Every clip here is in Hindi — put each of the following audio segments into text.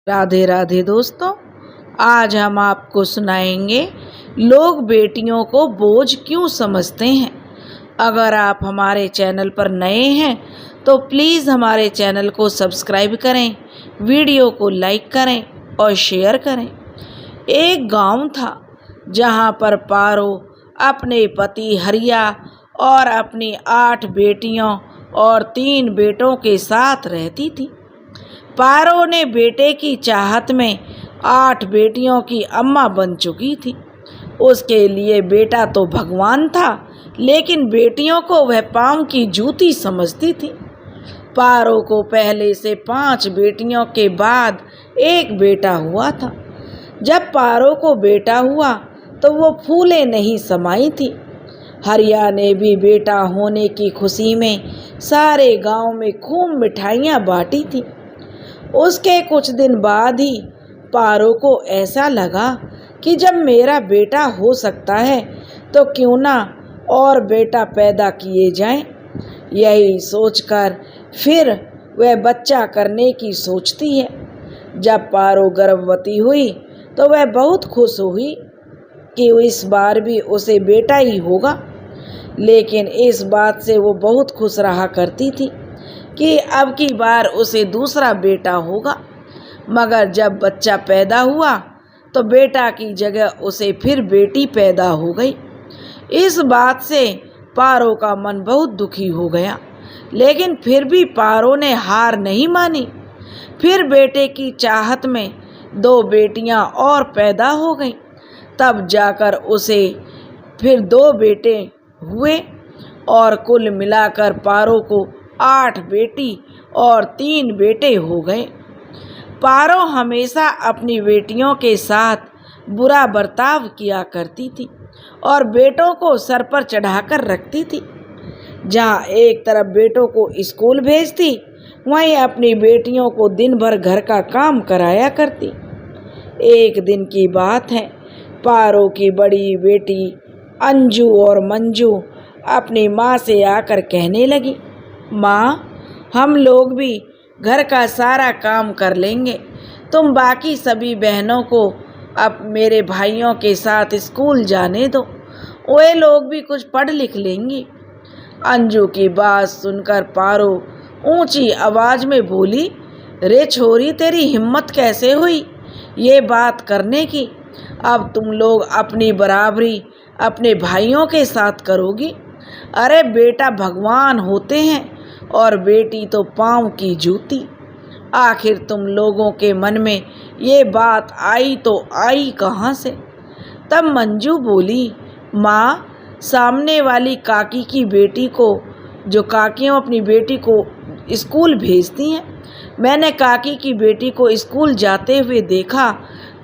राधे राधे दोस्तों, आज हम आपको सुनाएंगे लोग बेटियों को बोझ क्यों समझते हैं। अगर आप हमारे चैनल पर नए हैं तो प्लीज़ हमारे चैनल को सब्सक्राइब करें, वीडियो को लाइक करें और शेयर करें। एक गांव था जहां पर पारो अपने पति हरिया और अपनी 8 बेटियों और 3 बेटों के साथ रहती थी। पारो ने बेटे की चाहत में 8 बेटियों की अम्मा बन चुकी थी। उसके लिए बेटा तो भगवान था, लेकिन बेटियों को वह पांव की जूती समझती थी। पारो को पहले से 5 बेटियों के बाद एक बेटा हुआ था। जब पारो को बेटा हुआ तो वो फूले नहीं समाई थी। हरिया ने भी बेटा होने की खुशी में सारे गांव में खूब मिठाइयाँ बांटी थी। उसके कुछ दिन बाद ही पारो को ऐसा लगा कि जब मेरा बेटा हो सकता है तो क्यों ना और बेटा पैदा किए जाएं। यही सोचकर फिर वह बच्चा करने की सोचती है। जब पारो गर्भवती हुई तो वह बहुत खुश हुई कि इस बार भी उसे बेटा ही होगा, लेकिन इस बात से वो बहुत खुश रहा करती थी कि अब की बार उसे दूसरा बेटा होगा। मगर जब बच्चा पैदा हुआ तो बेटा की जगह उसे फिर बेटी पैदा हो गई। इस बात से पारो का मन बहुत दुखी हो गया, लेकिन फिर भी पारो ने हार नहीं मानी। फिर बेटे की चाहत में 2 बेटियां और पैदा हो गईं। तब जाकर उसे फिर 2 बेटे हुए और कुल मिलाकर पारो को 8 बेटी और 3 बेटे हो गए। पारो हमेशा अपनी बेटियों के साथ बुरा बर्ताव किया करती थी और बेटों को सर पर चढ़ाकर रखती थी। जहाँ एक तरफ बेटों को स्कूल भेजती, वहीं अपनी बेटियों को दिन भर घर का काम कराया करती। एक दिन की बात है, पारो की बड़ी बेटी अंजू और मंजू अपनी माँ से आकर कहने लगी, माँ, हम लोग भी घर का सारा काम कर लेंगे, तुम बाकी सभी बहनों को अब मेरे भाइयों के साथ स्कूल जाने दो, वे लोग भी कुछ पढ़ लिख लेंगी। अंजू की बात सुनकर पारो ऊंची आवाज में बोली, रे छोरी, तेरी हिम्मत कैसे हुई ये बात करने की? अब तुम लोग अपनी बराबरी अपने भाइयों के साथ करोगी? अरे बेटा भगवान होते हैं और बेटी तो पाँव की जूती। आखिर तुम लोगों के मन में ये बात आई तो आई कहाँ से? तब मंजू बोली, माँ, सामने वाली काकी की बेटी को, जो काकियाँ अपनी बेटी को स्कूल भेजती हैं, मैंने काकी की बेटी को स्कूल जाते हुए देखा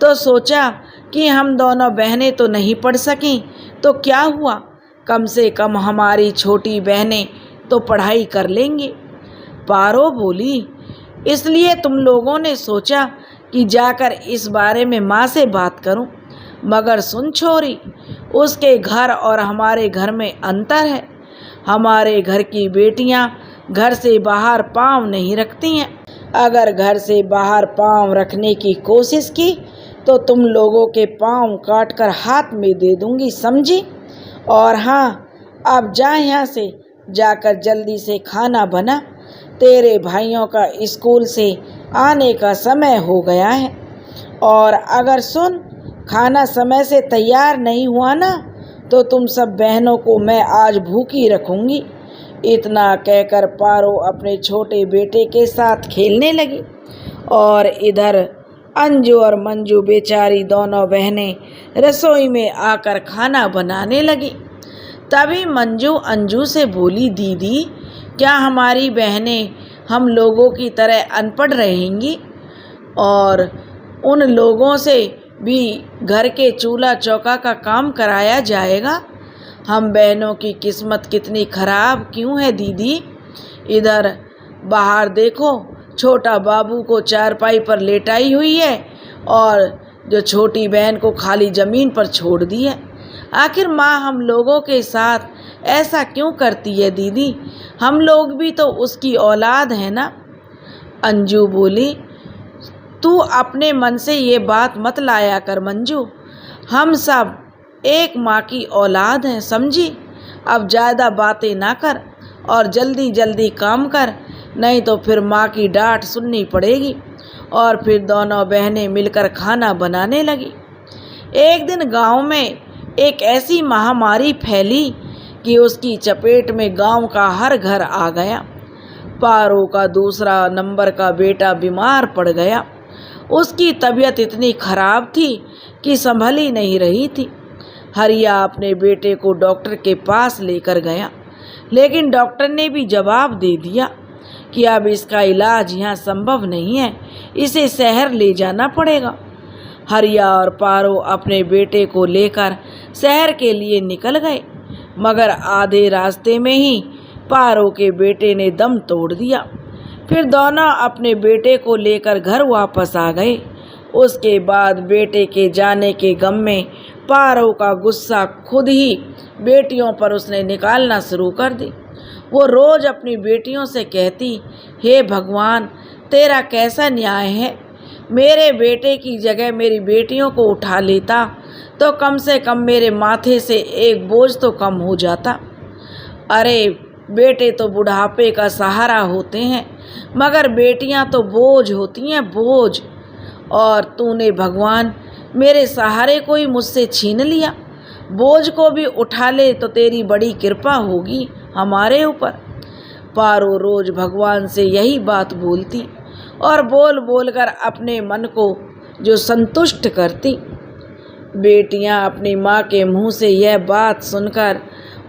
तो सोचा कि हम दोनों बहनें तो नहीं पढ़ सकीं तो क्या हुआ, कम से कम हमारी छोटी बहनें तो पढ़ाई कर लेंगी। पारो बोली, इसलिए तुम लोगों ने सोचा कि जाकर इस बारे में माँ से बात करूं। मगर सुन छोरी, उसके घर और हमारे घर में अंतर है। हमारे घर की बेटियां घर से बाहर पाँव नहीं रखती हैं। अगर घर से बाहर पाँव रखने की कोशिश की तो तुम लोगों के पाँव काटकर हाथ में दे दूंगी, समझी? और हाँ, अब जा यहाँ से, जाकर जल्दी से खाना बना, तेरे भाइयों का स्कूल से आने का समय हो गया है। और अगर सुन, खाना समय से तैयार नहीं हुआ ना तो तुम सब बहनों को मैं आज भूखी रखूंगी। इतना कहकर पारो अपने छोटे बेटे के साथ खेलने लगी और इधर अंजू और मंजू बेचारी दोनों बहनें रसोई में आकर खाना बनाने लगी। तभी मंजू अंजू से बोली, दीदी, क्या हमारी बहनें हम लोगों की तरह अनपढ़ रहेंगी और उन लोगों से भी घर के चूल्हा चौका का काम कराया जाएगा? हम बहनों की किस्मत कितनी खराब क्यों है दीदी? इधर बाहर देखो, छोटा बाबू को चारपाई पर लेटाई हुई है और जो छोटी बहन को खाली ज़मीन पर छोड़ दी है। आखिर माँ हम लोगों के साथ ऐसा क्यों करती है दीदी? हम लोग भी तो उसकी औलाद है ना। अंजू बोली, तू अपने मन से ये बात मत लाया कर मंजू। हम सब एक माँ की औलाद हैं, समझी। अब ज़्यादा बातें ना कर और जल्दी जल्दी काम कर, नहीं तो फिर माँ की डांट सुननी पड़ेगी। और फिर दोनों बहनें मिलकर खाना बनाने लगी। एक दिन गांव में एक ऐसी महामारी फैली कि उसकी चपेट में गांव का हर घर आ गया। पारो का दूसरा नंबर का बेटा बीमार पड़ गया। उसकी तबीयत इतनी खराब थी कि संभल ही नहीं रही थी। हरिया अपने बेटे को डॉक्टर के पास लेकर गया, लेकिन डॉक्टर ने भी जवाब दे दिया कि अब इसका इलाज यहाँ संभव नहीं है, इसे शहर ले जाना पड़ेगा। हरिया और पारो अपने बेटे को लेकर शहर के लिए निकल गए, मगर आधे रास्ते में ही पारो के बेटे ने दम तोड़ दिया। फिर दोनों अपने बेटे को लेकर घर वापस आ गए। उसके बाद बेटे के जाने के गम में पारो का गुस्सा खुद ही बेटियों पर उसने निकालना शुरू कर दी। वो रोज़ अपनी बेटियों से कहती, हे भगवान, तेरा कैसा न्याय है। मेरे बेटे की जगह मेरी बेटियों को उठा लेता तो कम से कम मेरे माथे से एक बोझ तो कम हो जाता। अरे बेटे तो बुढ़ापे का सहारा होते हैं, मगर बेटियां तो बोझ होती हैं, बोझ। और तूने भगवान मेरे सहारे को ही मुझसे छीन लिया। बोझ को भी उठा ले तो तेरी बड़ी कृपा होगी हमारे ऊपर। पारो रोज भगवान से यही बात बोलती और बोल बोल कर अपने मन को जो संतुष्ट करती। बेटियां अपनी माँ के मुंह से यह बात सुनकर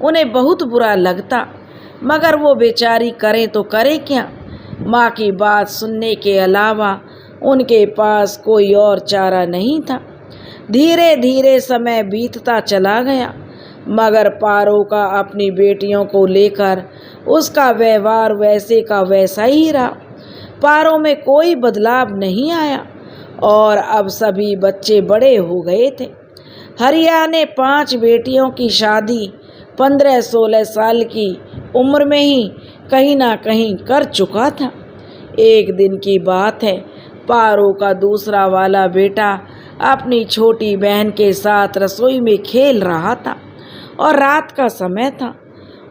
उन्हें बहुत बुरा लगता, मगर वो बेचारी करें तो करे क्या। माँ की बात सुनने के अलावा उनके पास कोई और चारा नहीं था। धीरे धीरे समय बीतता चला गया, मगर पारो का अपनी बेटियों को लेकर उसका व्यवहार वैसे का वैसा ही रहा। पारो में कोई बदलाव नहीं आया और अब सभी बच्चे बड़े हो गए थे। हरिया ने 5 बेटियों की शादी 15-16 साल की उम्र में ही कहीं ना कहीं कर चुका था। एक दिन की बात है, पारो का दूसरा वाला बेटा अपनी छोटी बहन के साथ रसोई में खेल रहा था और रात का समय था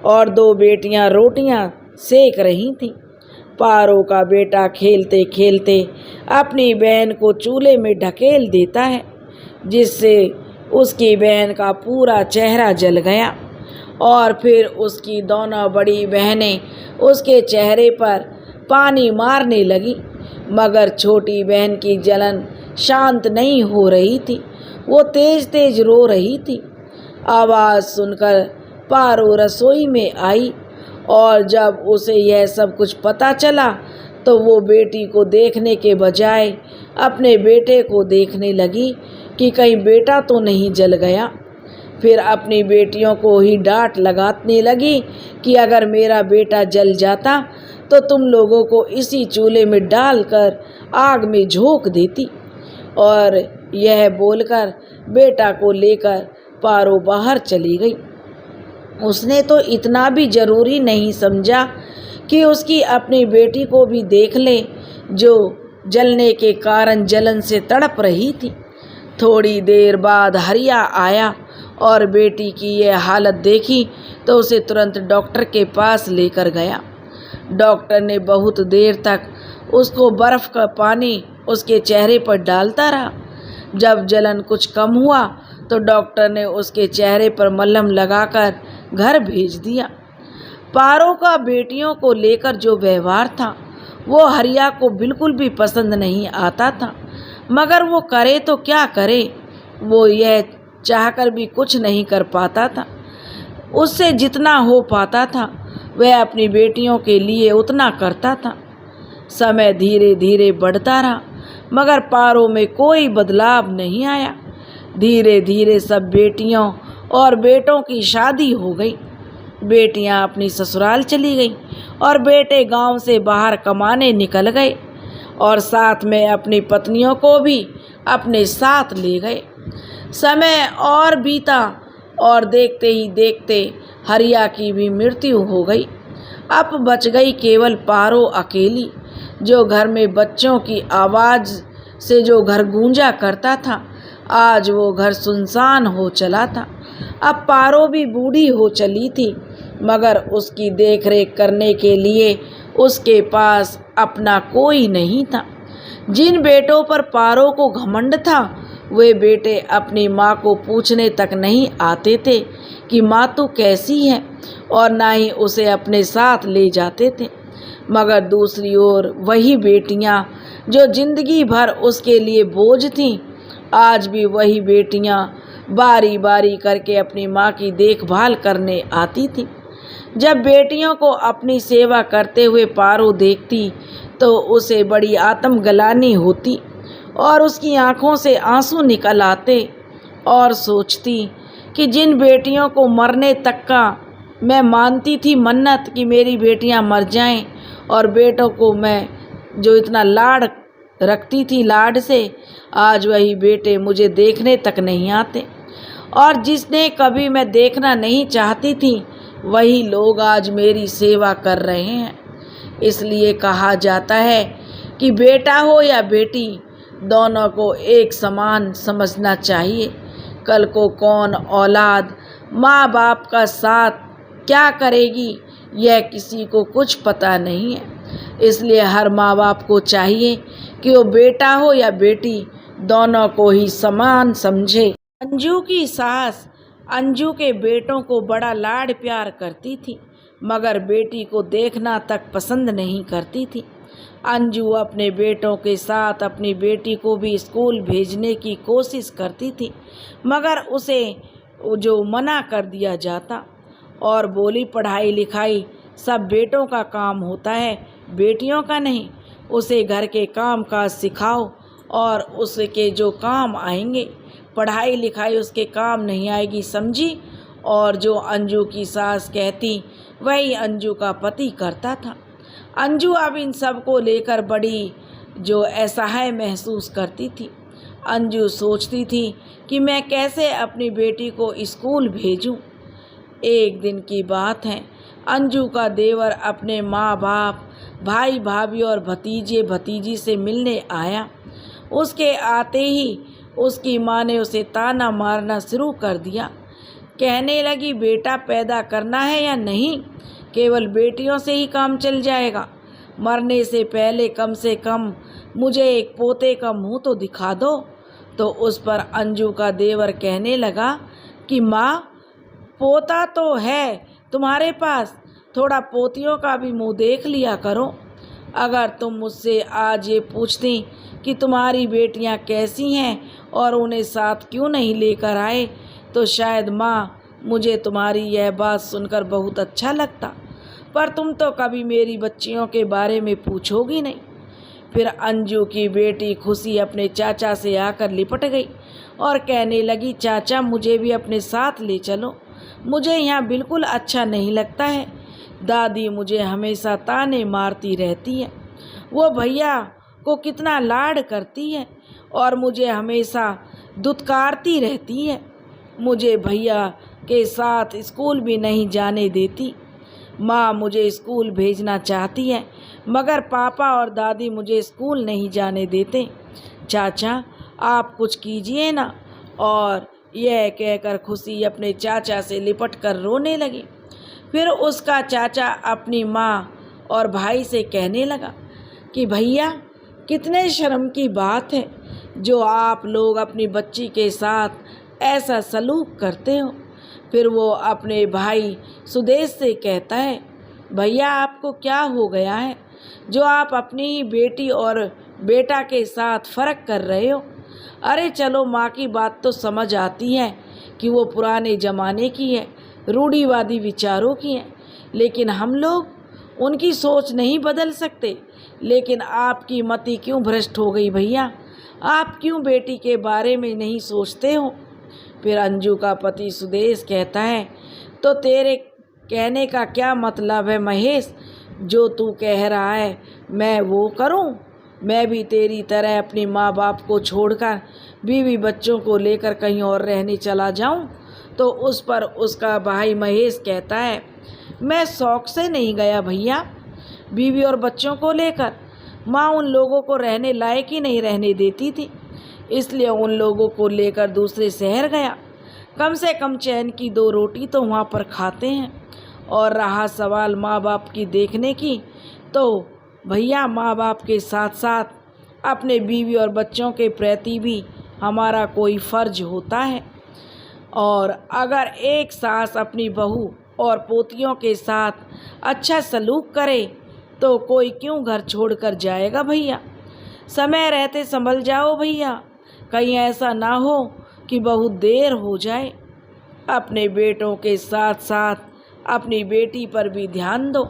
और 2 बेटियां रोटियां सेक रही थीं। पारो का बेटा खेलते खेलते अपनी बहन को चूल्हे में ढकेल देता है, जिससे उसकी बहन का पूरा चेहरा जल गया और फिर उसकी दोनों बड़ी बहनें उसके चेहरे पर पानी मारने लगी, मगर छोटी बहन की जलन शांत नहीं हो रही थी। वो तेज तेज रो रही थी। आवाज़ सुनकर पारो रसोई में आई और जब उसे यह सब कुछ पता चला तो वो बेटी को देखने के बजाय अपने बेटे को देखने लगी कि कहीं बेटा तो नहीं जल गया। फिर अपनी बेटियों को ही डांट लगाने लगी कि अगर मेरा बेटा जल जाता तो तुम लोगों को इसी चूल्हे में डालकर आग में झोंक देती। और यह बोलकर बेटा को लेकर पारो बाहर चली गई। उसने तो इतना भी ज़रूरी नहीं समझा कि उसकी अपनी बेटी को भी देख ले, जो जलने के कारण जलन से तड़प रही थी। थोड़ी देर बाद हरिया आया और बेटी की यह हालत देखी तो उसे तुरंत डॉक्टर के पास लेकर गया। डॉक्टर ने बहुत देर तक उसको बर्फ़ का पानी उसके चेहरे पर डालता रहा। जब जलन कुछ कम हुआ तो डॉक्टर ने उसके चेहरे पर मलहम लगाकर घर भेज दिया। पारो का बेटियों को लेकर जो व्यवहार था वो हरिया को बिल्कुल भी पसंद नहीं आता था, मगर वो करे तो क्या करे। वो यह चाहकर भी कुछ नहीं कर पाता था। उससे जितना हो पाता था वह अपनी बेटियों के लिए उतना करता था। समय धीरे धीरे बढ़ता रहा, मगर पारो में कोई बदलाव नहीं आया। धीरे धीरे सब बेटियों और बेटों की शादी हो गई। बेटियां अपनी ससुराल चली गईं और बेटे गांव से बाहर कमाने निकल गए और साथ में अपनी पत्नियों को भी अपने साथ ले गए। समय और बीता और देखते ही देखते हरिया की भी मृत्यु हो गई। अब बच गई केवल पारो अकेली, जो घर में बच्चों की आवाज़ से जो घर गूंजा करता था, आज वो घर सुनसान हो चला था। अब पारो भी बूढ़ी हो चली थी, मगर उसकी देखरेख करने के लिए उसके पास अपना कोई नहीं था। जिन बेटों पर पारो को घमंड था, वे बेटे अपनी माँ को पूछने तक नहीं आते थे कि माँ तू कैसी है, और ना ही उसे अपने साथ ले जाते थे। मगर दूसरी ओर वही बेटियाँ जो जिंदगी भर उसके लिए बोझ थीं, आज भी वही बेटियाँ बारी बारी करके अपनी माँ की देखभाल करने आती थीं। जब बेटियों को अपनी सेवा करते हुए पारो देखती तो उसे बड़ी आत्मग्लानि होती और उसकी आंखों से आंसू निकल आते और सोचती कि जिन बेटियों को मरने तक का मैं मानती थी मन्नत कि मेरी बेटियां मर जाएं, और बेटों को मैं जो इतना लाड रखती थी लाड से, आज वही बेटे मुझे देखने तक नहीं आते। और जिसने कभी मैं देखना नहीं चाहती थी, वही लोग आज मेरी सेवा कर रहे हैं। इसलिए कहा जाता है कि बेटा हो या बेटी, दोनों को एक समान समझना चाहिए। कल को कौन औलाद माँ बाप का साथ क्या करेगी, यह किसी को कुछ पता नहीं है। इसलिए हर माँ बाप को चाहिए कि वो बेटा हो या बेटी, दोनों को ही समान समझे। अंजू की सास अंजू के बेटों को बड़ा लाड प्यार करती थी, मगर बेटी को देखना तक पसंद नहीं करती थी। अंजू अपने बेटों के साथ अपनी बेटी को भी स्कूल भेजने की कोशिश करती थी, मगर उसे जो मना कर दिया जाता और बोली पढ़ाई लिखाई सब बेटों का काम होता है, बेटियों का नहीं। उसे घर के काम काज सिखाओ और उसके जो काम आएंगे, पढ़ाई लिखाई उसके काम नहीं आएगी, समझी। और जो अंजू की सास कहती वही अंजू का पति करता था। अंजू अब इन सब को लेकर बड़ी जो असहाय महसूस करती थी। अंजू सोचती थी कि मैं कैसे अपनी बेटी को स्कूल भेजूं। एक दिन की बात है, अंजू का देवर अपने माँ बाप, भाई भाभी और भतीजे भतीजी से मिलने आया। उसके आते ही उसकी माँ ने उसे ताना मारना शुरू कर दिया। कहने लगी, बेटा पैदा करना है या नहीं, केवल बेटियों से ही काम चल जाएगा। मरने से पहले कम से कम मुझे एक पोते का मुंह तो दिखा दो। तो उस पर अंजू का देवर कहने लगा कि माँ, पोता तो है तुम्हारे पास, थोड़ा पोतियों का भी मुंह देख लिया करो। अगर तुम मुझसे आज ये पूछती कि तुम्हारी बेटियां कैसी हैं और उन्हें साथ क्यों नहीं लेकर आए, तो शायद माँ मुझे तुम्हारी यह बात सुनकर बहुत अच्छा लगता, पर तुम तो कभी मेरी बच्चियों के बारे में पूछोगी नहीं। फिर अंजू की बेटी खुशी अपने चाचा से आकर लिपट गई और कहने लगी, चाचा मुझे भी अपने साथ ले चलो, मुझे यहाँ बिल्कुल अच्छा नहीं लगता है। दादी मुझे हमेशा ताने मारती रहती है, वो भैया को कितना लाड करती है और मुझे हमेशा दुत्कारती रहती है। मुझे भैया के साथ स्कूल भी नहीं जाने देती। माँ मुझे स्कूल भेजना चाहती है, मगर पापा और दादी मुझे स्कूल नहीं जाने देते। चाचा आप कुछ कीजिए ना। और यह कहकर खुशी अपने चाचा से लिपट कर रोने लगी। फिर उसका चाचा अपनी माँ और भाई से कहने लगा कि भैया कितने शर्म की बात है जो आप लोग अपनी बच्ची के साथ ऐसा सलूक करते हो। फिर वो अपने भाई सुदेश से कहता है, भैया आपको क्या हो गया है जो आप अपनी ही बेटी और बेटा के साथ फ़र्क कर रहे हो। अरे चलो, माँ की बात तो समझ आती है कि वो पुराने ज़माने की है, रूढ़िवादी विचारों की है, लेकिन हम लोग उनकी सोच नहीं बदल सकते। लेकिन आपकी मति क्यों भ्रष्ट हो गई भैया, आप क्यों बेटी के बारे में नहीं सोचते हो। फिर अंजू का पति सुदेश कहता है, तो तेरे कहने का क्या मतलब है महेश, जो तू कह रहा है मैं वो करूं। मैं भी तेरी तरह अपनी माँ बाप को छोड़कर बीवी बच्चों को लेकर कहीं और रहने चला जाऊं। तो उस पर उसका भाई महेश कहता है, मैं शौक से नहीं गया भैया बीवी और बच्चों को लेकर, माँ उन लोगों को रहने लायक ही नहीं रहने देती थी, इसलिए उन लोगों को लेकर दूसरे शहर गया। कम से कम चैन की 2 रोटी तो वहाँ पर खाते हैं। और रहा सवाल माँ बाप की देखने की, तो भैया माँ बाप के साथ साथ अपने बीवी और बच्चों के प्रति भी हमारा कोई फ़र्ज होता है। और अगर एक सास अपनी बहू और पोतियों के साथ अच्छा सलूक करे तो कोई क्यों घर छोड़कर जाएगा भैया। समय रहते संभल जाओ भैया, कहीं ऐसा ना हो कि बहुत देर हो जाए। अपने बेटों के साथ साथ अपनी बेटी पर भी ध्यान दो,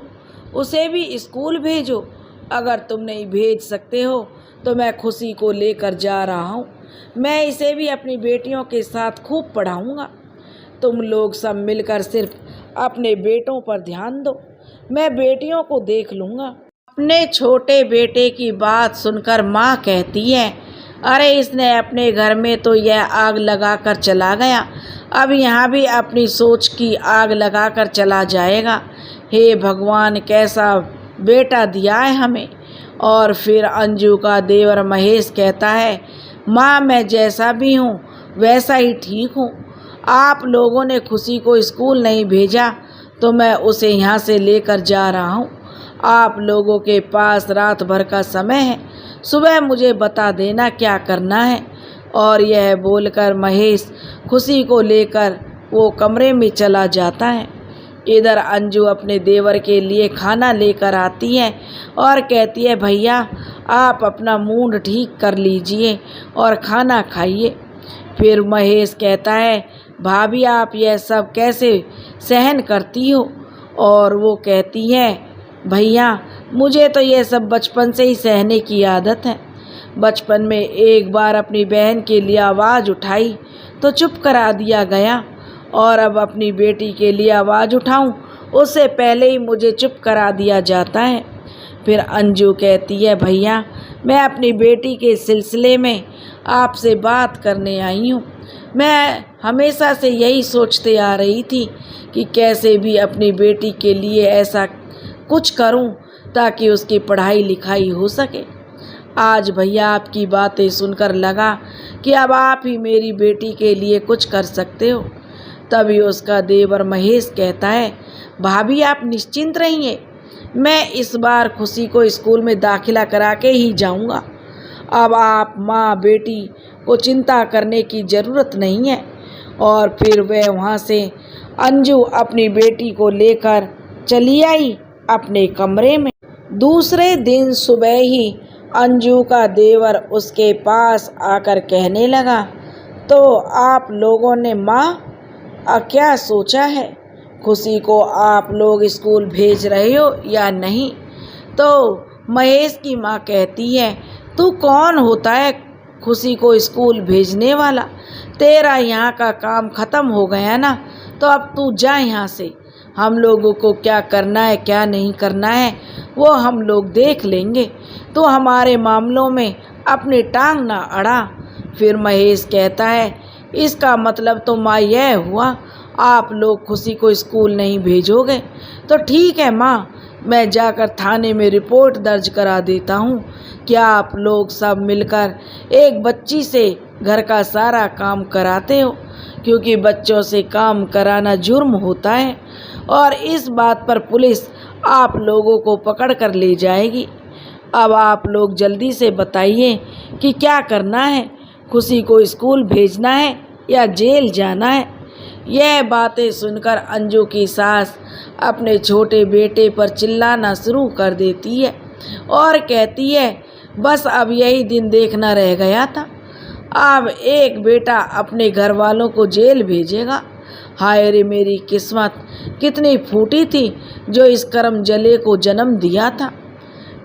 उसे भी स्कूल भेजो। अगर तुम नहीं भेज सकते हो तो मैं खुशी को लेकर जा रहा हूँ, मैं इसे भी अपनी बेटियों के साथ खूब पढ़ाऊँगा। तुम लोग सब मिलकर सिर्फ अपने बेटों पर ध्यान दो, मैं बेटियों को देख लूँगा। अपने छोटे बेटे की बात सुनकर माँ कहती है, अरे इसने अपने घर में तो यह आग लगाकर चला गया, अब यहाँ भी अपनी सोच की आग लगाकर चला जाएगा। हे भगवान, कैसा बेटा दिया है हमें। और फिर अंजू का देवर महेश कहता है, माँ मैं जैसा भी हूँ वैसा ही ठीक हूँ। आप लोगों ने खुशी को स्कूल नहीं भेजा तो मैं उसे यहाँ से लेकर जा रहा हूँ। आप लोगों के पास रात भर का समय है, सुबह मुझे बता देना क्या करना है। और यह बोलकर महेश खुशी को लेकर वो कमरे में चला जाता है। इधर अंजू अपने देवर के लिए खाना लेकर आती है और कहती है, भैया आप अपना मूड ठीक कर लीजिए और खाना खाइए। फिर महेश कहता है, भाभी आप यह सब कैसे सहन करती हो। और वो कहती है, भैया मुझे तो यह सब बचपन से ही सहने की आदत है। बचपन में एक बार अपनी बहन के लिए आवाज़ उठाई तो चुप करा दिया गया, और अब अपनी बेटी के लिए आवाज़ उठाऊं उससे पहले ही मुझे चुप करा दिया जाता है। फिर अंजू कहती है, भैया मैं अपनी बेटी के सिलसिले में आपसे बात करने आई हूँ। मैं हमेशा से यही सोचते आ रही थी कि कैसे भी अपनी बेटी के लिए ऐसा कुछ करूं ताकि उसकी पढ़ाई लिखाई हो सके। आज भैया आपकी बातें सुनकर लगा कि अब आप ही मेरी बेटी के लिए कुछ कर सकते हो। तभी उसका देवर महेश कहता है, भाभी आप निश्चिंत रहिए, मैं इस बार खुशी को स्कूल में दाखिला करा के ही जाऊंगा। अब आप माँ बेटी को चिंता करने की ज़रूरत नहीं है। और फिर वह वहाँ से अंजू अपनी बेटी को लेकर चली आई अपने कमरे में। दूसरे दिन सुबह ही अंजू का देवर उसके पास आकर कहने लगा, तो आप लोगों ने माँ क्या सोचा है, खुशी को आप लोग स्कूल भेज रहे हो या नहीं। तो महेश की माँ कहती है, तू कौन होता है खुशी को स्कूल भेजने वाला, तेरा यहाँ का काम ख़त्म हो गया ना, तो अब तू जा यहाँ से। हम लोगों को क्या करना है क्या नहीं करना है वो हम लोग देख लेंगे, तो हमारे मामलों में अपनी टांग ना अड़ा। फिर महेश कहता है, इसका मतलब तो माँ यह हुआ आप लोग खुशी को स्कूल नहीं भेजोगे। तो ठीक है माँ, मैं जाकर थाने में रिपोर्ट दर्ज करा देता हूँ। क्या आप लोग सब मिलकर एक बच्ची से घर का सारा काम कराते हो, क्योंकि बच्चों से काम कराना जुर्म होता है और इस बात पर पुलिस आप लोगों को पकड़ कर ले जाएगी। अब आप लोग जल्दी से बताइए कि क्या करना है, खुशी को स्कूल भेजना है या जेल जाना है। यह बातें सुनकर अंजू की सास अपने छोटे बेटे पर चिल्लाना शुरू कर देती है और कहती है, बस अब यही दिन देखना रह गया था, अब एक बेटा अपने घर वालों को जेल भेजेगा। हाय रे मेरी किस्मत कितनी फूटी थी जो इस कर्म जले को जन्म दिया था।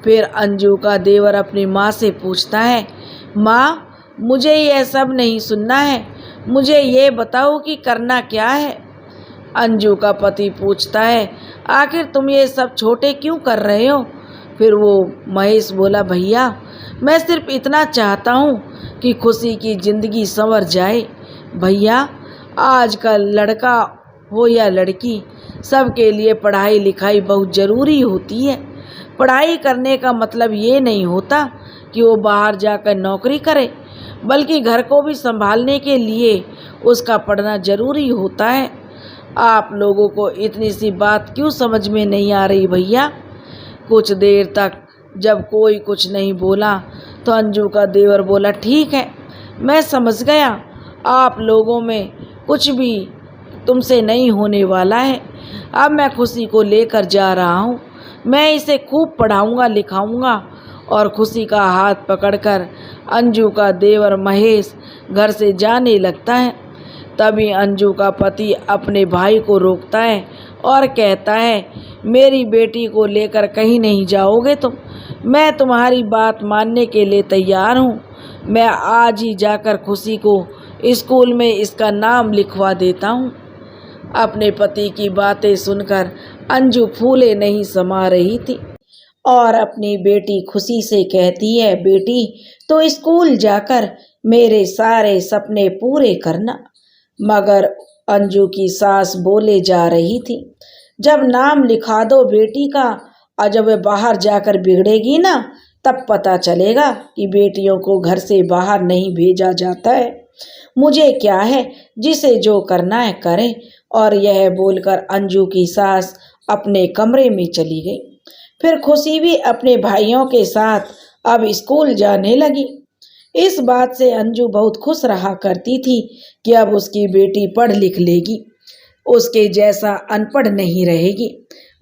फिर अंजू का देवर अपनी माँ से पूछता है, माँ मुझे यह सब नहीं सुनना है, मुझे ये बताओ कि करना क्या है। अंजू का पति पूछता है, आखिर तुम ये सब छोटे क्यों कर रहे हो। फिर वो महेश बोला, भैया मैं सिर्फ इतना चाहता हूँ कि खुशी की ज़िंदगी संवर जाए। भैया आजकल लड़का हो या लड़की, सबके लिए पढ़ाई लिखाई बहुत ज़रूरी होती है। पढ़ाई करने का मतलब ये नहीं होता कि वो बाहर जाकर नौकरी करे, बल्कि घर को भी संभालने के लिए उसका पढ़ना जरूरी होता है। आप लोगों को इतनी सी बात क्यों समझ में नहीं आ रही भैया? कुछ देर तक जब कोई कुछ नहीं बोला तो अंजू का देवर बोला, ठीक है, मैं समझ गया, आप लोगों में कुछ भी तुमसे नहीं होने वाला है। अब मैं खुशी को लेकर जा रहा हूँ। मैं इसे खूब पढ़ाऊँगा लिखाऊँगा। और खुशी का हाथ पकड़कर अंजू का देवर महेश घर से जाने लगता है। तभी अंजू का पति अपने भाई को रोकता है और कहता है, मेरी बेटी को लेकर कहीं नहीं जाओगे तुम? मैं तुम्हारी बात मानने के लिए तैयार हूँ। मैं आज ही जाकर खुशी को स्कूल में इसका नाम लिखवा देता हूँ। अपने पति की बातें सुनकर अंजू फूले नहीं समा रही थी और अपनी बेटी खुशी से कहती है, बेटी तो स्कूल जाकर मेरे सारे सपने पूरे करना। मगर अंजू की सास बोले जा रही थी, जब नाम लिखा दो बेटी का और जब वह बाहर जाकर बिगड़ेगी ना, तब पता चलेगा कि बेटियों को घर से बाहर नहीं भेजा जाता है। मुझे क्या है, जिसे जो करना है करे। और यह बोलकर अंजू की सास अपने कमरे में चली गई। फिर खुशी भी अपने भाइयों के साथ अब स्कूल जाने लगी। इस बात से अंजू बहुत खुश रहा करती थी कि अब उसकी बेटी पढ़ लिख लेगी, उसके जैसा अनपढ़ नहीं रहेगी।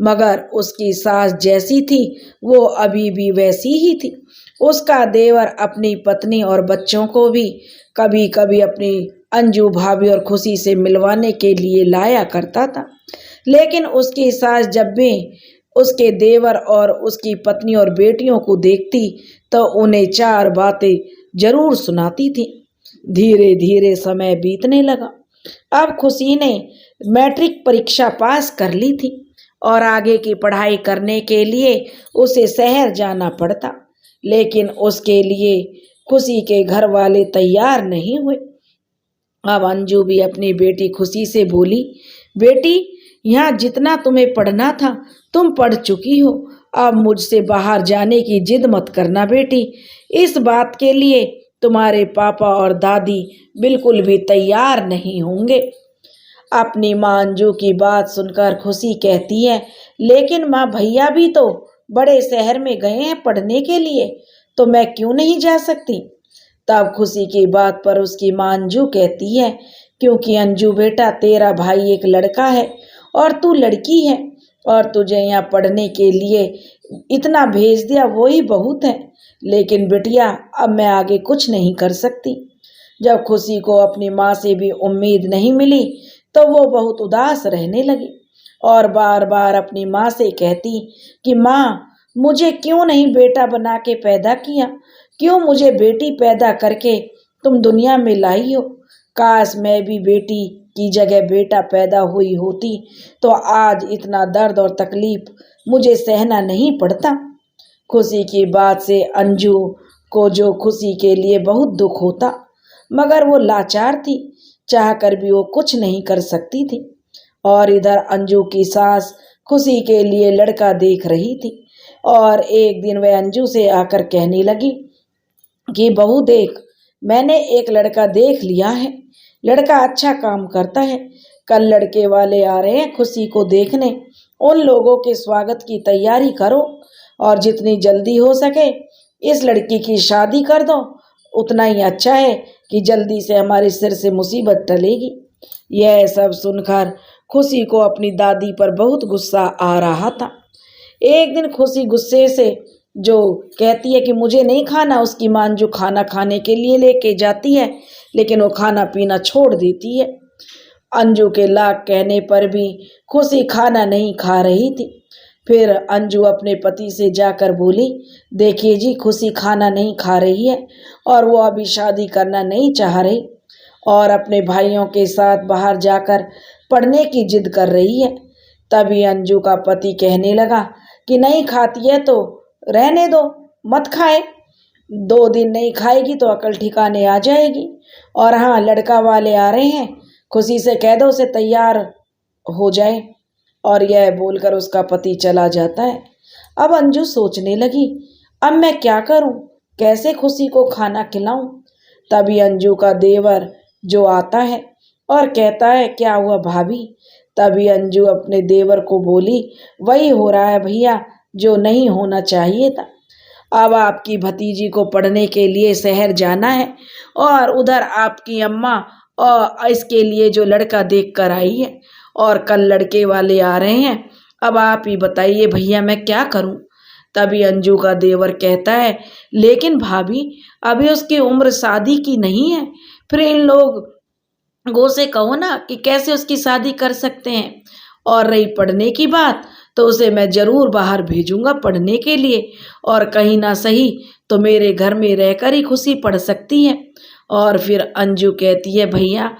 मगर उसकी सास जैसी थी वो अभी भी वैसी ही थी। उसका देवर अपनी पत्नी और बच्चों को भी कभी कभी अपनी अंजू भाभी और खुशी से मिलवाने के लिए लाया करता था। लेकिन उसकी सास जब भी उसके देवर और उसकी पत्नी और बेटियों को देखती तो उन्हें चार बातें जरूर सुनाती थी। धीरे धीरे समय बीतने लगा। अब खुशी ने मैट्रिक परीक्षा पास कर ली थी और आगे की पढ़ाई करने के लिए उसे शहर जाना पड़ता। लेकिन उसके लिए खुशी के घर वाले तैयार नहीं हुए। अब अंजू भी अपनी बेटी खुशी से बोली, बेटी यहाँ जितना तुम्हें पढ़ना था तुम पढ़ चुकी हो। अब मुझसे बाहर जाने की जिद मत करना बेटी। इस बात के लिए तुम्हारे पापा और दादी बिल्कुल भी तैयार नहीं होंगे। अपनी माँ अंजू की बात सुनकर खुशी कहती है, लेकिन माँ भैया भी तो बड़े शहर में गए हैं पढ़ने के लिए, तो मैं क्यों नहीं जा सकती? तब खुशी की बात पर उसकी माँ अंजू कहती है, क्योंकि अंजू बेटा तेरा भाई एक लड़का है और तू लड़की है और तुझे यहाँ पढ़ने के लिए इतना भेज दिया वही बहुत है। लेकिन बिटिया अब मैं आगे कुछ नहीं कर सकती। जब खुशी को अपनी माँ से भी उम्मीद नहीं मिली तो वो बहुत उदास रहने लगी और बार बार अपनी माँ से कहती कि माँ मुझे क्यों नहीं बेटा बना के पैदा किया, क्यों मुझे बेटी पैदा करके तुम दुनिया में लाई हो। काश मैं भी बेटी की जगह बेटा पैदा हुई होती तो आज इतना दर्द और तकलीफ मुझे सहना नहीं पड़ता। खुशी की बात से अंजू को जो खुशी के लिए बहुत दुख होता, मगर वो लाचार थी, चाहकर भी वो कुछ नहीं कर सकती थी। और इधर अंजू की सास खुशी के लिए लड़का देख रही थी और एक दिन वह अंजू से आकर कहने लगी कि बहू देख, मैंने एक लड़का देख लिया है, लड़का अच्छा काम करता है। कल लड़के वाले आ रहे हैं खुशी को देखने, उन लोगों के स्वागत की तैयारी करो और जितनी जल्दी हो सके इस लड़की की शादी कर दो, उतना ही अच्छा है कि जल्दी से हमारे सिर से मुसीबत टलेगी। यह सब सुनकर खुशी को अपनी दादी पर बहुत गुस्सा आ रहा था। एक दिन खुशी गुस्से से जो कहती है कि मुझे नहीं खाना, उसकी मां जो खाना खाने के लिए लेके जाती है, लेकिन वो खाना पीना छोड़ देती है। अंजू के लाख कहने पर भी खुशी खाना नहीं खा रही थी। फिर अंजू अपने पति से जाकर बोली, देखिए जी खुशी खाना नहीं खा रही है और वो अभी शादी करना नहीं चाह रही और अपने भाइयों के साथ बाहर जाकर पढ़ने की जिद कर रही है। तभी अंजू का पति कहने लगा कि नहीं खाती है तो रहने दो, मत खाए, 2 दिन नहीं खाएगी तो अकल ठिकाने आ जाएगी। और हाँ, लड़का वाले आ रहे हैं, खुशी से कह दो उसे तैयार हो जाए। और यह बोलकर उसका पति चला जाता है। अब अंजू सोचने लगी, अब मैं क्या करूं, कैसे खुशी को खाना खिलाऊं। तभी अंजू का देवर जो आता है और कहता है, क्या हुआ भाभी। तभी अंजू अपने देवर को बोली, वही हो रहा है भैया जो नहीं होना चाहिए था। अब आपकी भतीजी को पढ़ने के लिए शहर जाना है और उधर आपकी अम्मा और इसके लिए जो लड़का देख कर आई है और कल लड़के वाले आ रहे हैं। अब आप ही बताइए भैया मैं क्या करूं। तभी अंजू का देवर कहता है, लेकिन भाभी अभी उसकी उम्र शादी की नहीं है, फिर इन लोगों से कहो ना कि कैसे उसकी शादी कर सकते हैं। और रही पढ़ने की बात, तो उसे मैं जरूर बाहर भेजूंगा पढ़ने के लिए, और कहीं ना सही तो मेरे घर में रहकर ही खुशी पढ़ सकती है। और फिर अंजू कहती है, भैया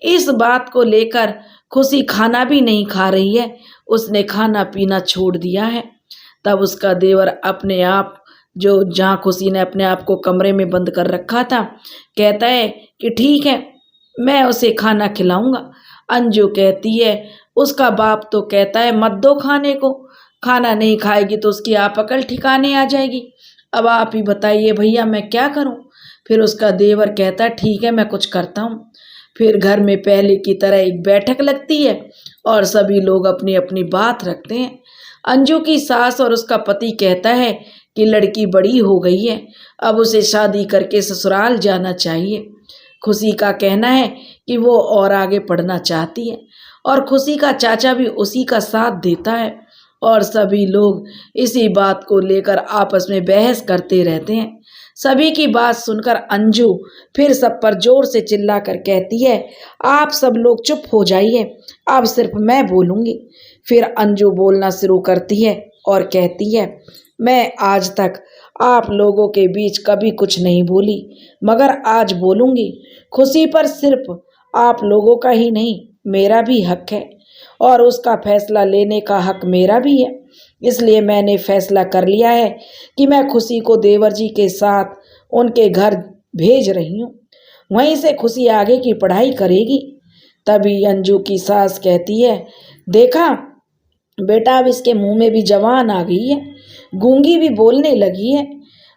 इस बात को लेकर खुशी खाना भी नहीं खा रही है, उसने खाना पीना छोड़ दिया है। तब उसका देवर अपने आप, जो जहाँ खुशी ने अपने आप को कमरे में बंद कर रखा था, कहता है कि ठीक है मैं उसे खाना खिलाऊंगा। अंजू कहती है, उसका बाप तो कहता है मत दो खाने को, खाना नहीं खाएगी तो उसकी आप अकल ठिकाने आ जाएगी। अब आप ही बताइए भैया मैं क्या करूं। फिर उसका देवर कहता है, ठीक है मैं कुछ करता हूं। फिर घर में पहले की तरह एक बैठक लगती है और सभी लोग अपनी अपनी बात रखते हैं। अंजू की सास और उसका पति कहता है कि लड़की बड़ी हो गई है, अब उसे शादी करके ससुराल जाना चाहिए। खुशी का कहना है कि वो और आगे पढ़ना चाहती है और खुशी का चाचा भी उसी का साथ देता है और सभी लोग इसी बात को लेकर आपस में बहस करते रहते हैं। सभी की बात सुनकर अंजू फिर सब पर जोर से चिल्लाकर कहती है, आप सब लोग चुप हो जाइए, अब सिर्फ मैं बोलूंगी। फिर अंजू बोलना शुरू करती है और कहती है, मैं आज तक आप लोगों के बीच कभी कुछ नहीं बोली, मगर आज बोलूंगी। खुशी पर सिर्फ आप लोगों का ही नहीं मेरा भी हक है और उसका फैसला लेने का हक मेरा भी है। इसलिए मैंने फैसला कर लिया है कि मैं खुशी को देवर जी के साथ उनके घर भेज रही हूँ, वहीं से खुशी आगे की पढ़ाई करेगी। तभी अंजू की सास कहती है, देखा बेटा अब इसके मुंह में भी जवान आ गई है, गूंगी भी बोलने लगी है।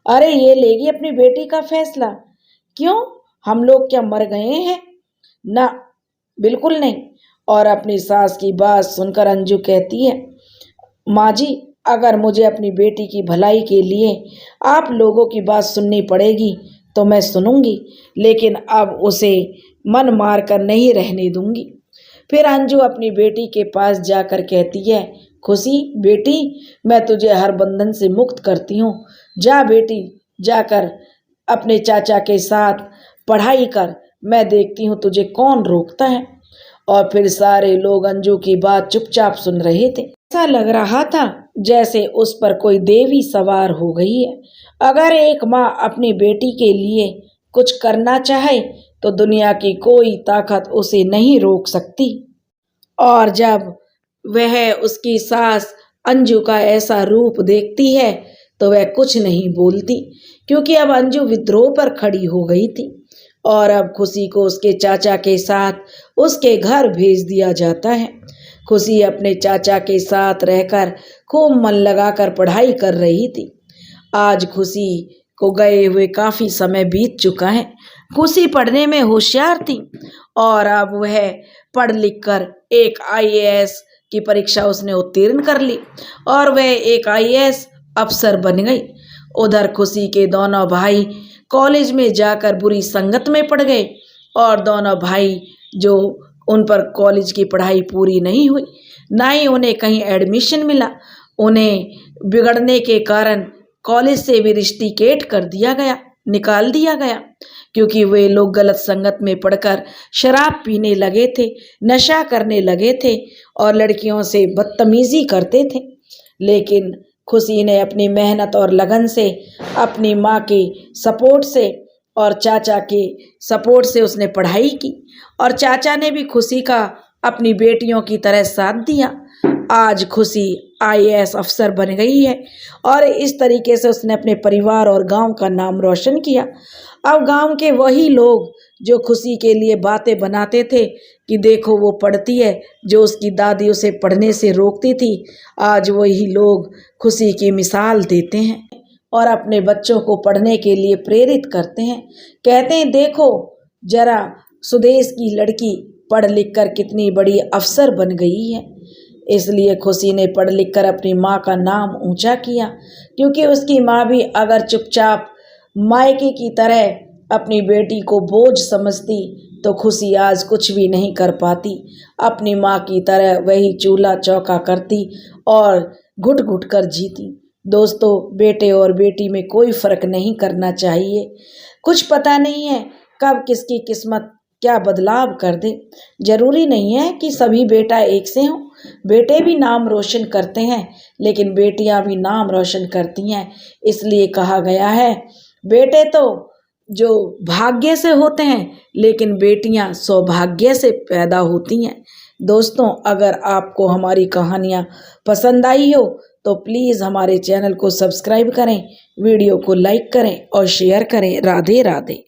अरे ये लेगी अपनी बेटी का फैसला, क्यों हम लोग क्या मर गए हैं? ना, बिल्कुल नहीं। और अपनी सास की बात सुनकर अंजू कहती है, माँ जी अगर मुझे अपनी बेटी की भलाई के लिए आप लोगों की बात सुननी पड़ेगी तो मैं सुनूंगी, लेकिन अब उसे मन मार कर नहीं रहने दूंगी। फिर अंजू अपनी बेटी के पास जाकर कहती है, खुशी बेटी मैं तुझे हर बंधन से मुक्त करती हूँ, जा बेटी जाकर अपने चाचा के साथ पढ़ाई कर, मैं देखती हूँ तुझे कौन रोकता है। और फिर सारे लोग अंजू की बात चुपचाप सुन रहे थे। ऐसा लग रहा था जैसे उस पर कोई देवी सवार हो गई है। अगर एक माँ अपनी बेटी के लिए कुछ करना चाहे तो दुनिया की कोई ताकत उसे नहीं रोक सकती। और जब वह उसकी सास अंजू का ऐसा रूप देखती है तो वह कुछ नहीं बोलती, क्योंकि अब अंजू विद्रोह पर खड़ी हो गई थी और अब खुशी को उसके चाचा के साथ उसके घर भेज दिया जाता है। खुशी अपने चाचा के साथ रहकर खूब मन लगाकर पढ़ाई कर रही थी। आज खुशी को गए हुए काफ़ी समय बीत चुका है। खुशी पढ़ने में होशियार थी और अब वह पढ़ लिख कर एक आईएएस की परीक्षा उसने उत्तीर्ण कर ली और वह एक आईएएस अफसर बन गई। उधर खुशी के दोनों भाई कॉलेज में जाकर बुरी संगत में पड़ गए और दोनों भाई जो उन पर कॉलेज की पढ़ाई पूरी नहीं हुई, ना ही उन्हें कहीं एडमिशन मिला। उन्हें बिगड़ने के कारण कॉलेज से भी रिस्ट्रिकेट कर दिया गया, निकाल दिया गया, क्योंकि वे लोग गलत संगत में पड़कर शराब पीने लगे थे, नशा करने लगे थे और लड़कियों से बदतमीजी करते थे। लेकिन खुशी ने अपनी मेहनत और लगन से, अपनी माँ के सपोर्ट से और चाचा के सपोर्ट से उसने पढ़ाई की और चाचा ने भी खुशी का अपनी बेटियों की तरह साथ दिया। आज खुशी आईएएस अफसर बन गई है और इस तरीके से उसने अपने परिवार और गांव का नाम रोशन किया। अब गांव के वही लोग जो खुशी के लिए बातें बनाते थे कि देखो वो पढ़ती है, जो उसकी दादी उसे पढ़ने से रोकती थी, आज वही लोग खुशी की मिसाल देते हैं और अपने बच्चों को पढ़ने के लिए प्रेरित करते हैं। कहते हैं देखो जरा सुदेश की लड़की पढ़ लिख कर कितनी बड़ी अफसर बन गई है। इसलिए खुशी ने पढ़ लिख कर अपनी माँ का नाम ऊंचा किया, क्योंकि उसकी माँ भी अगर चुपचाप मायके की तरह अपनी बेटी को बोझ समझती तो खुशी आज कुछ भी नहीं कर पाती। अपनी माँ की तरह वही चूल्हा चौका करती और घुट घुट कर जीती। दोस्तों, बेटे और बेटी में कोई फर्क नहीं करना चाहिए। कुछ पता नहीं है कब किसकी किस्मत क्या बदलाव कर दे। जरूरी नहीं है कि सभी बेटा एक से हों। बेटे भी नाम रोशन करते हैं, लेकिन बेटियां भी नाम रोशन करती हैं। इसलिए कहा गया है बेटे तो जो भाग्य से होते हैं, लेकिन बेटियां सौभाग्य से पैदा होती हैं। दोस्तों, अगर आपको हमारी कहानियाँ पसंद आई हो तो प्लीज़ हमारे चैनल को सब्सक्राइब करें, वीडियो को लाइक करें और शेयर करें। राधे राधे।